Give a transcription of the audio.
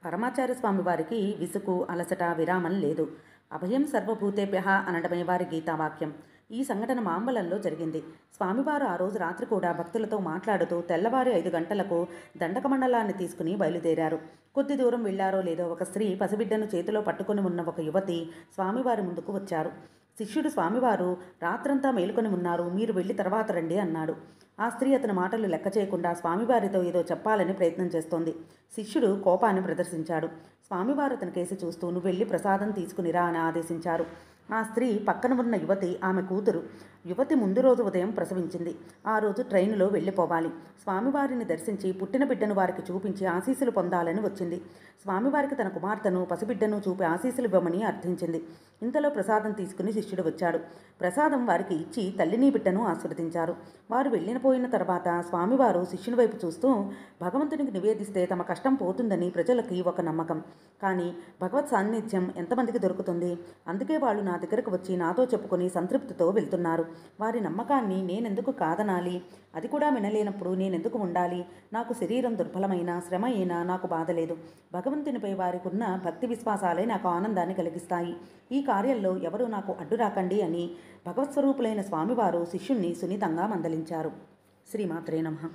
పరమాచార్య స్వామి వారికి విసుగు, అలసట, విరామం లేదు. అభయం సర్వభూతేభ్యః అనడమే వారి గీతావాక్యం. ఈ సంఘటన మాంబళంలో జరిగింది. స్వామివారు ఆ రోజు రాత్రి కూడా భక్తులతో మాట్లాడుతూ తెల్లవారి 5 గంటలకు దండకమండలాన్ని తీసుకుని బయలుదేరారు. కొద్ది దూరం వెళ్లారో లేదో ఒక స్త్రీ పసిబిడ్డను చేతిలో పట్టుకుని ఉన్న ఒక యువతి స్వామివారి ముందుకు వచ్చారు. శిష్యుడు స్వామివారు రాత్రంతా మేలుకొని ఉన్నారు, మీరు వెళ్ళి తర్వాత రండి అన్నాడు. ఆ స్త్రీ అతని మాటలు లెక్క చేయకుండా స్వామివారితో ఏదో చెప్పాలని ప్రయత్నం చేస్తోంది. శిష్యుడు కోపాన్ని ప్రదర్శించాడు. స్వామివారు అతని కేసి చూస్తూ నువ్వు వెళ్ళి ప్రసాదం తీసుకునిరా అని ఆదేశించారు. ఆ స్త్రీ పక్కన ఉన్న యువతి ఆమె కూతురు. యువతి ముందు రోజు ఉదయం ప్రసవించింది. ఆ రోజు ట్రైనులో వెళ్ళిపోవాలి. స్వామివారిని దర్శించి పుట్టిన బిడ్డను వారికి చూపించి ఆశీస్సులు పొందాలని వచ్చింది. స్వామివారికి తన కుమార్తెను పసిబిడ్డను చూపి ఆశీస్సులు ఇవ్వమని అర్థించింది. ఇంతలో ప్రసాదం తీసుకుని శిష్యుడు వచ్చాడు. ప్రసాదం వారికి ఇచ్చి తల్లిని బిడ్డను ఆశీర్వదించారు. వారు వెళ్ళిపోయిన తర్వాత స్వామివారు శిష్యుని వైపు చూస్తూ భగవంతునికి నివేదిస్తే తమ కష్టం పోతుందని ప్రజలకి ఒక నమ్మకం. కానీ భగవత్ సాన్నిధ్యం ఎంతమందికి దొరుకుతుంది? అందుకే వాళ్ళు నా దగ్గరకు వచ్చి నాతో చెప్పుకొని సంతృప్తితో వెళ్తున్నారు. వారి నమ్మకాన్ని నేనెందుకు కాదనాలి? అది కూడా వినలేనప్పుడు నేనెందుకు ఉండాలి? నాకు శరీరం దుర్బలమైన శ్రమ అయినా నాకు బాధ లేదు. భగవంతునిపై వారికి ఉన్న భక్తి విశ్వాసాలే నాకు ఆనందాన్ని కలిగిస్తాయి. ఈ కార్యంలో ఎవరూ నాకు అడ్డు రాకండి అని భగవత్స్వరూపులైన స్వామివారు శిష్యుణ్ణి సున్నితంగా మందలించారు. శ్రీమాత్రే నమః.